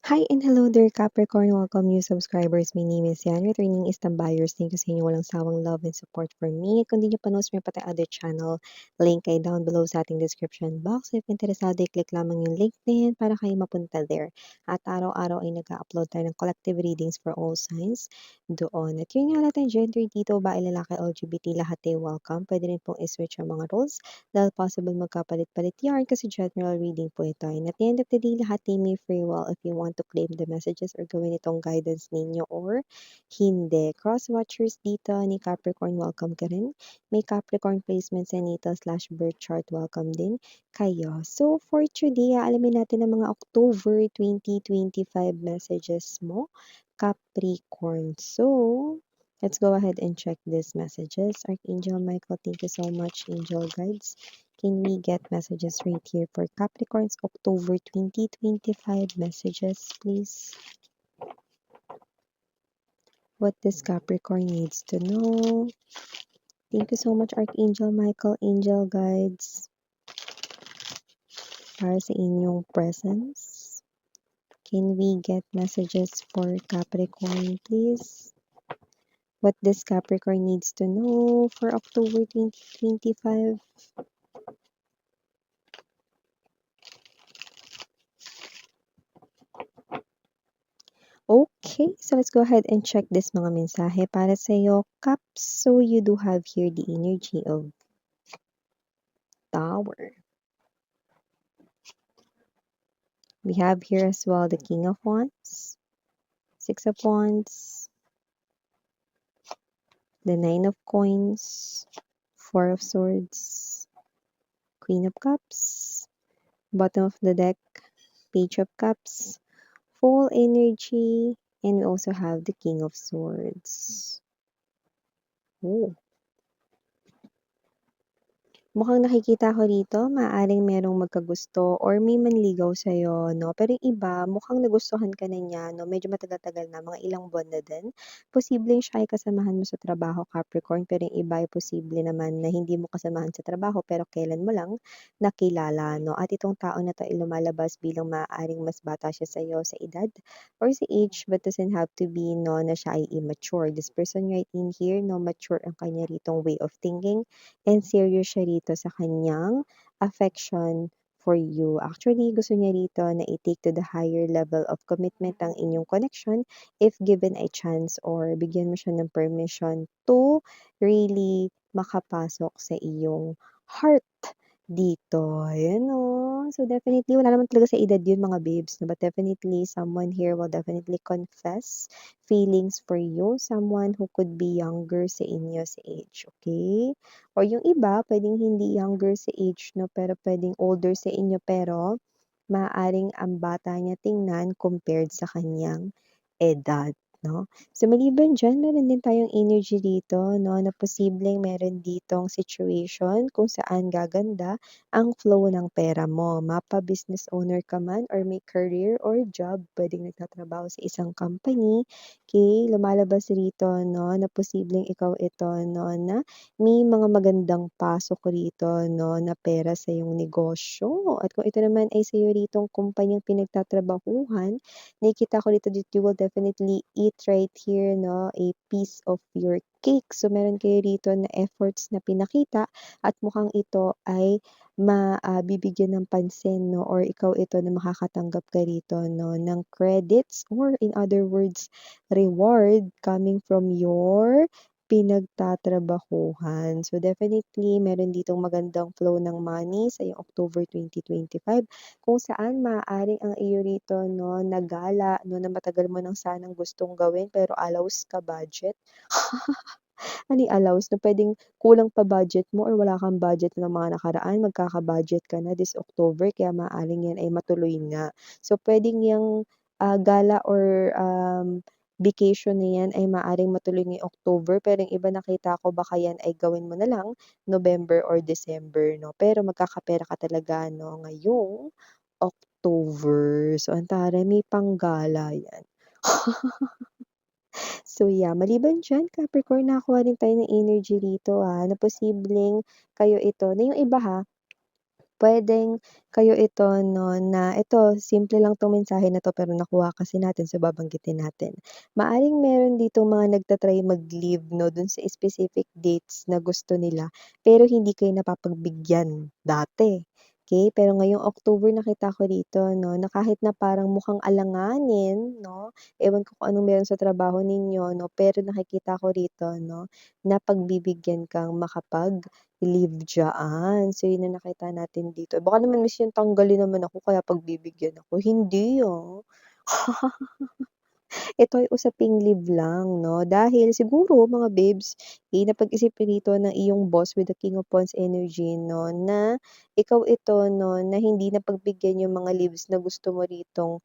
Hi and hello there, Capricorn. Welcome new subscribers. My name is Yan. Returning is Tambayers. Thank you sa inyo walang sawang love and support for me. Kung di nyo pa knows, may pati other channel. Link ay down below sa ating description box. If interesado, i-click lamang yung link na yan para kayo mapunta there. At araw-araw ay nag-upload tayo ng collective readings for all signs doon. At yun nga natin, gender dito, babae, lalaki, LGBT, lahat ay welcome. Pwede rin pong i-switch ang mga roles dahil possible magkapalit-palit yarn kasi general reading po ito. And at the end of the day, lahat ay may free will if you want to claim the messages or gawin itong guidance ninyo or hindi. Cross-watchers dito ni Capricorn, welcome ka rin. May Capricorn placements sa natal/birth chart, welcome din kayo. So for today, alamin natin ang mga October 2025 messages mo, Capricorn. So, let's go ahead and check these messages. Archangel Michael, thank you so much, angel guides. Can we get messages right here for Capricorn's October 2025 messages, please? What this Capricorn needs to know. Thank you so much, Archangel Michael, angel guides, para sa inyong presence. Can we get messages for Capricorn, please? What this Capricorn needs to know for October 2025. Okay, so let's go ahead and check this mga mensahe para sa iyo, Caps. So you do have here the energy of Tower. We have here as well the King of Wands, Six of Wands, the Nine of Coins, Four of Swords, Queen of Cups, bottom of the deck, Page of Cups, full energy, and we also have the King of Swords. Oh. Mukhang nakikita ko rito, maaaring merong magkagusto or may manligaw sa'yo, no? Pero yung iba, mukhang nagustuhan ka na niya, no? Medyo matagal-tagal na, mga ilang buwan na din. Posibleng siya ay kasamahan mo sa trabaho, Capricorn, pero yung iba ay posible naman na hindi mo kasamahan sa trabaho, pero kailan mo lang nakilala, no? At itong tao na to ay lumalabas bilang maaaring mas bata siya sa'yo sa edad or sa age, but doesn't have to be, no, na siya ay immature. This person right in here, no, mature ang kanya ritong way of thinking, and serious siya rito sa kanyang affection for you. Actually, gusto niya rito na i-take to the higher level of commitment ang inyong connection if given a chance or bigyan mo siya ng permission to really makapasok sa iyong heart dito. Ayan o. So definitely, wala naman talaga sa edad yun mga babes. No? But definitely, someone here will definitely confess feelings for you. Someone who could be younger sa inyo sa age. Okay? Or yung iba, pwedeng hindi younger sa age, no? Pero pwedeng older sa inyo, pero maaaring ang bata niya tingnan compared sa kanyang edad, no? So maliban diyan, meron din tayong energy dito, no, na posibleng meron ditong situation kung saan gaganda ang flow ng pera mo. Mapa-business owner ka man or may career or job, pwedeng nagtatrabaho sa isang company, okay, lumalabas rito, no, na posibleng ikaw ito, no, na may mga magandang pasok rito, no, na pera sa iyong negosyo. At kung ito naman ay sa iyo ritong kumpanyang pinagtatrabahuhan, nakikita ko dito that you will definitely eat right here, no, a piece of your cake. So, meron kayo rito na efforts na pinakita at mukhang ito ay mabibigyan ng pansin, no, or ikaw ito na makakatanggap ka rito, no, ng credits or in other words, reward coming from your pinagtatrabahuhan. So, definitely, meron ditong magandang flow ng money sa yung October 2025 kung saan maaaring ang iyo rito, no, na gala, no, na matagal mo nang sanang gustong gawin pero allows ka budget. Ano yung allows, no, pwedeng kulang pa budget mo or wala kang budget ng mga nakaraan, magkaka-budget ka na this October kaya maaaring yan ay matuloy nga. So, pwedeng yung gala or vacation na yan ay maaaring matuloy ngayong October, pero yung iba nakita ko baka yan ay gawin mo na lang November or December, no? Pero magkakapera ka talaga, no, ngayong October. So, ang taray, may panggala yan. So, yeah, maliban diyan, Capricorn, nakakuha rin tayo ng energy rito, na posibleng kayo ito na yung iba, puwedeng kayo ito 'no, na ito simple lang 'tong mensahe na 'to pero nakuha kasi natin so babanggitin natin. Maaaring meron ditong mga nagta-try mag-leave 'no, dun sa specific dates na gusto nila, pero hindi kayo napapagbigyan dati, okey? Pero ngayong October nakita ko dito 'no, na kahit na parang mukhang alanganin 'no, ewan ko kung anong meron sa trabaho ninyo 'no, pero nakikita ko rito 'no, na pagbibigyan kang makapag-leave diyaan. So yun ang nakita natin dito. Baka naman Miss yung tanggalin naman ako kaya pagbibigyan ako, hindi, Ito ay usaping live lang 'no, dahil siguro mga babes, napag-isipan dito ng iyong boss with the King of Wands energy 'no, na ikaw ito 'no, na hindi napagbigyan yung mga leaves na gusto mo ritong,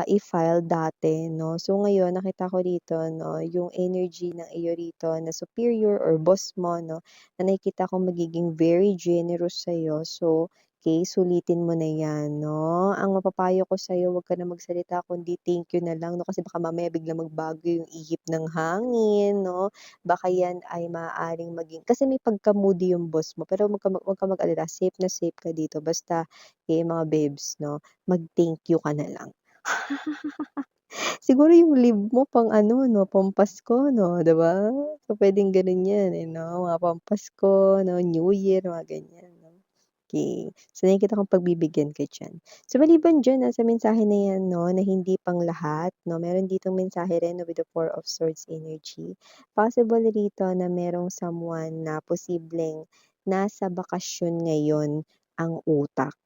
i-file dati 'no. So ngayon nakita ko dito 'no, yung energy ng iyo rito na superior or boss mo 'no, na nakikita kong magiging very generous sa'yo. So okey, sulitin mo na 'yan 'no. Ang mapapayo ko sa'yo, huwag ka na magsalita kundi thank you na lang 'no, kasi baka mamaya biglang magbago yung ihip ng hangin 'no. Baka 'yan ay maaaring maging kasi may pagka-moody yung boss mo, pero huwag kang mag-alala, safe na safe ka dito basta, mga babes 'no, mag-thank you ka na lang. Siguro yung leave mo pang ano 'no, pang-Pasko 'no, 'di ba? So, puwedeng gano'n 'yan, 'no, mga pang-Pasko 'no, New Year, mga ganyan 'no. Okey, so nakikita kong pagbibigyan ka diyan. So, maliban diyan, sa mensahe na 'yan 'no, na hindi pang-lahat 'no, meron ditong mensahe rin with the Four of Swords energy. Possible rito na merong someone na posibleng nasa bakasyon ngayon ang utak.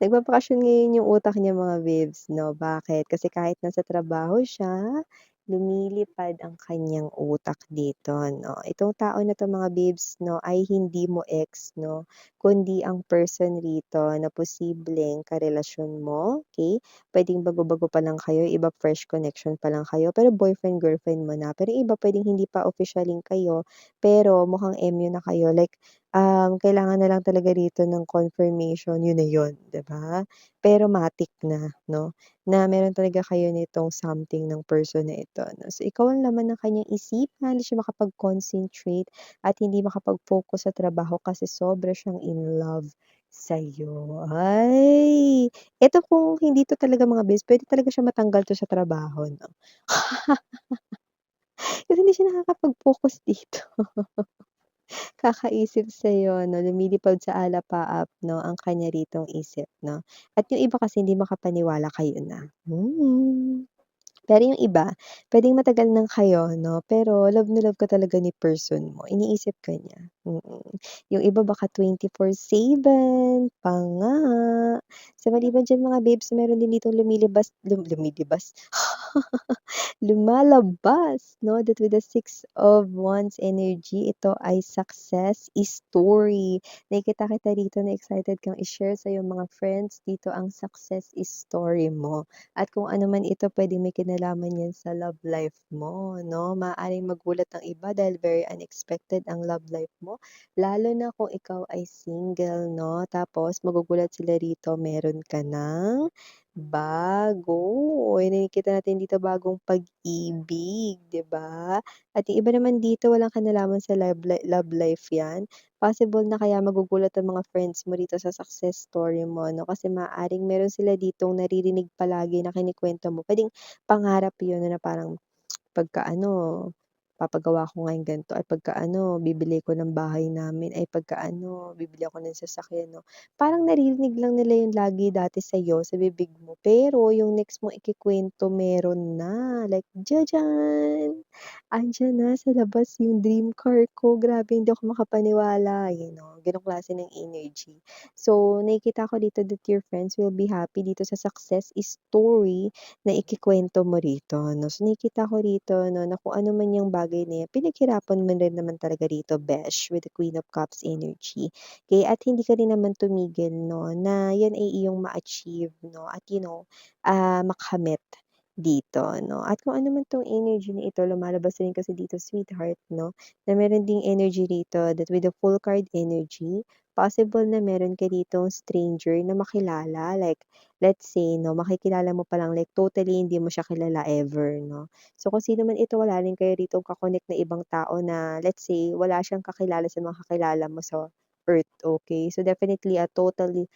Nagbabakasyon ngayon yung utak niya mga babes 'no, bakit? Kasi kahit nasa trabaho siya, lumilipad ang kanyang utak dito 'no. Itong tao na 'to mga babes 'no, ay hindi mo ex 'no, kundi ang person rito na posibleng karelasyon mo, okey? Puwedeng bago-bago pa lang kayo, iba fresh connection pa lang kayo, pero boyfriend, girlfriend mo na. Pero yung iba puwedeng hindi pa officially kayo, pero mukhang MU na kayo like kailangan na lang talaga rito ng confirmation, yun na yun, 'di ba? Pero matic na 'no, na meron talaga kayo nitong something ng person na ito 'no. So, ikaw ang laman ng kanyang isipan, hindi siya makapag-concentrate at hindi makapag-focus sa trabaho kasi sobra siyang in love sa'yo. Ay, eto kung hindi 'to talaga mga bes, puwede talaga siya matanggal 'to sa trabaho 'no. Kasi hindi siya nakakapag-focus dito. Kakaisip sa'yo 'no, lumilipad sa alapaap 'no, ang kanya ritong isip 'no. At yung iba kasi hindi makapaniwala kayo na. Pero yung iba, puwedeng matagal na kayo 'no, pero love na love ka talaga ni person mo, iniisip ka niya. Yung iba baka 24/7 pa nga. So maliban diyan mga babes, meron din ditong lumilibas, lumalabas 'no, that with the Six of Wands energy, ito ay success story. Nakikita kita dito na excited kang i-share sa iyong mga friends dito ang success story mo. At kung ano man ito puwedeng may kinalaman 'yan sa love life mo 'no. Maaaring magulat ang iba dahil very unexpected ang love life mo, lalo na kung ikaw ay single 'no. Tapos magugulat sila rito meron ka ng bago. Nakikita natin dito bagong pag-ibig, 'di ba? At yung iba naman dito walang kinalaman sa love life 'yan. Possible na kaya magugulat ang mga friends mo dito sa success story mo 'no, kasi maaaring meron sila ditong naririnig palagi na kinukuwento mo. Puwedeng pangarap 'yun na parang pagka ano, papagawa ko nga yung ganito, ay pagka ano, bibili ko ng bahay namin, ay pagka ano, bibili ako ng sasakyan 'no. Parang naririnig lang nila yun lagi dati sa'yo, sa bibig mo, pero yung next mong ikukuwento meron na, like jajan! Andiyan na sa labas yung dream car ko, grabe hindi ako makapaniwala, gano'ng klase ng energy. So, nakikita ko dito that your friends will be happy dito sa success story na ikukuwento mo rito 'no. So, nakikita ko rito 'no, na kung ano man yang bagay na yan, pinaghirapan mo rin naman talaga rito besh, with the Queen of Cups energy. Okey, at hindi ka rin naman tumigil 'no, na yan ay iyong ma-achieve 'no, at makamit dito 'no. At kung ano man 'tong energy na ito, lumalabas rin kasi dito sweetheart 'no, na meron ding energy rito that with the full card energy, possible na meron ka ditong stranger na makilala like let's say 'no, makikilala mo pa lang like totally hindi mo siya kilala ever 'no. So, kung sino man ito wala rin kayo ritong ka-connect na ibang tao na let's say wala siyang kakilala sa mga kakilala mo. So, earth, okay? So definitely a totally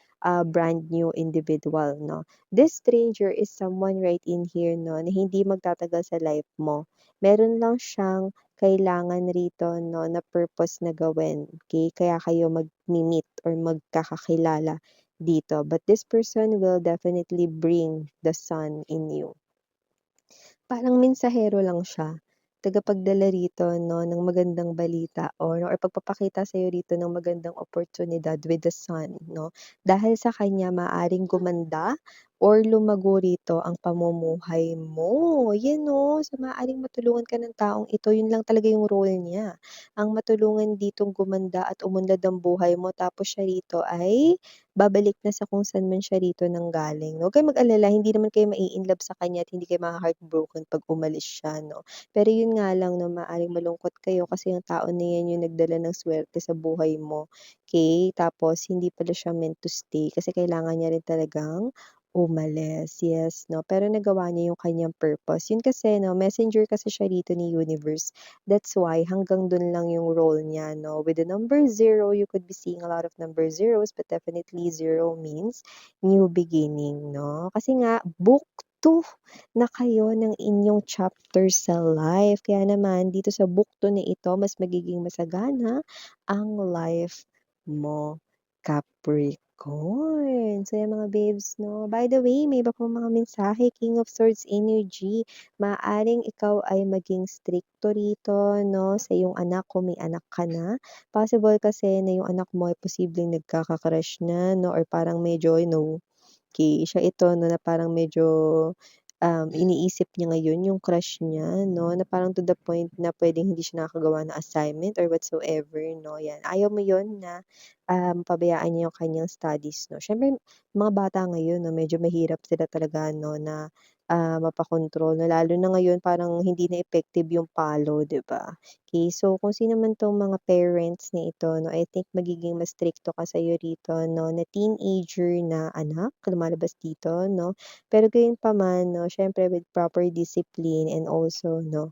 brand new individual, no? This stranger is someone right in here, no, na hindi magtatagal sa life mo. Meron lang siyang kailangan rito, no, na purpose na gawin, okay? Kaya kayo mag-meet or magkakakilala dito. But this person will definitely bring the sun in you. Parang mensahero lang siya, tagapagdala rito 'no ng magandang balita or pagpapakita sa'yo rito ng magandang oportunidad with the sun 'no. Dahil sa kanya maaaring gumanda or lumago rito ang pamumuhay mo, 'yan 'no. So, maaaring matulungan ka ng taong ito, 'yun lang talaga yung role niya, ang matulungan ditong gumanda at umunlad ang buhay mo tapos siya rito ay babalik na sa kung saan man siya rito nanggaling. Huwag kayong mag-alala, hindi naman kayo mai-inlove sa kanya at hindi kayo maha-heartbroken 'pag umalis siya 'no. Pero yun nga lang 'no, maaaring malungkot kayo kasi yung tao na yan yung nagdala ng swerte sa buhay mo, okey? Tapos hindi pala siya meant to stay kasi kailangan niya rin talagang umalis, yes 'no. Pero nagawa niya yung kanyang purpose. Yun kasi 'no, messenger kasi siya rito ni universe. That's why hanggang dun lang yung role niya 'no. With the number zero, you could be seeing a lot of number zeros, but definitely zero means new beginning 'no. Kasi nga book 2 na kayo ng inyong chapter sa life. Kaya naman dito sa book 2 na ito mas magiging masagana ang life mo, Capricorn. So yan mga babes 'no. By the way, may iba pang mga mensahe, King of Swords energy. Maaaring ikaw ay maging strikto rito 'no, sa iyong anak kung may anak ka na. Possible kasi na yung anak mo ay posibleng nagkaka-crush na 'no or parang medyo siya ito 'no, na parang medyo, iniisip niya ngayon yung crush niya 'no, na parang to the point na puwedeng hindi siya nakakagawa ng assignment or whatsoever 'no, 'yan. Ayaw mo yun na, pabayaan niya yung kanyang studies 'no. Siyempre mga bata ngayon 'no, medyo mahirap sila talaga 'no na, mapakontrol 'no, lalo na ngayon parang hindi na effective yung palo, 'di ba? Okay, so kung sino man 'tong mga parents na ito 'no, I think magiging mas strikto ka sa'yo rito 'no, na teenager na anak lumalabas dito 'no. Pero gayunpaman 'no, siyempre with proper discipline and also 'no,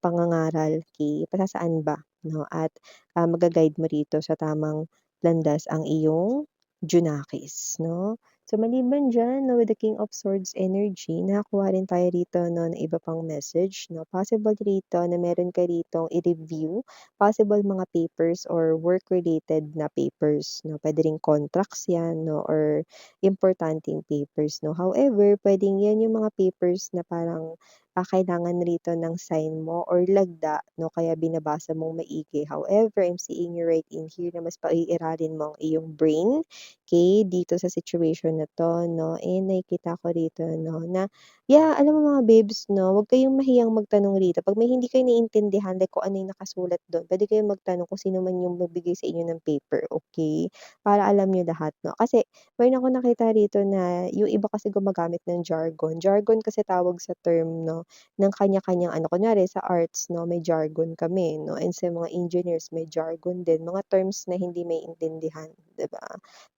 pangangaral, okay, pasasaan ba 'no at, maga-guide mo rito sa tamang landas ang iyong Junakis 'no. So maliban diyan 'no, with the King of Swords energy nakakuha rin tayo rito 'no ng iba pang message 'no. Possible rito na meron ka ritong i-review, possible mga papers or work related na papers 'no. Puwede ring contracts 'yan 'no or importanteng papers 'no. However, puwedeng 'yan yung mga papers na parang, kailangan rito ng sign mo or lagda 'no, kaya binabasa mong maigi. However, I'm seeing you right in here na mas paiiralin mo ang iyong brain, okay dito sa situation na 'to 'no. And nakikita ko rito 'no na yeah, alam mo mga babes 'no, huwag kayong mahiyang magtanong rito 'pag may hindi kayo naiintindihan like kung ano yung nakasulat dun, puwede kayong magtanong kung sino man yung magbigay sa inyo ng paper, okay? Para alam niyo lahat 'no. Kasi meron akong nakita rito na yung iba kasi gumagamit ng jargon. Jargon kasi tawag sa term 'no, ng kanya-kanyang ano, kunyari sa arts 'no, may jargon kami 'no, and sa mga engineers may jargon din, mga terms na hindi maiintindihan, 'di ba?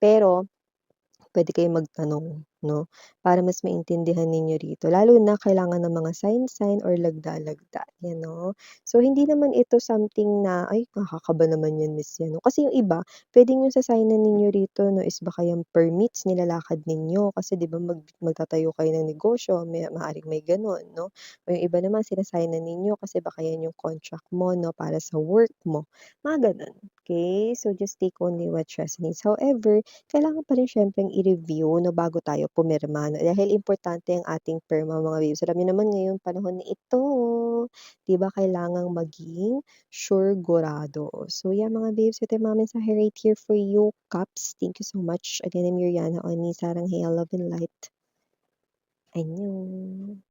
Pero puwede kayong magtanong 'no, para mas maintindihan ninyo rito. Lalo na kailangan ng mga sign-sign or lagda-lagda, 'yan 'no. So, hindi naman ito something na, "Ay, nakakaba naman 'yan, miss 'yan," 'no. Kasi yung iba, puwedeng yung sa-signan ninyo rito 'no is baka yung permits nilalakad ninyo kasi 'di ba magtatayo kayo ng negosyo, maaaring may gano'n 'no. O yung iba naman sina-signan ninyo kasi baka 'yan yung contract mo 'no, para sa work mo, mga gano'n, okey. So, just take only what resonates. However, kailangan pa rin siyempreng i-review 'no, bago tayo pumirma 'no, dahil importante ang ating pirma mga babes. Alam niyo naman ngayong panahon na ito, 'di ba kailangang maging suregurado. So yeah mga babes, ito yung mga mensahe right here for you, Caps. Thank you so much. Again, I'm Yuriana Oni, sarang hail, love and light. Annyeong.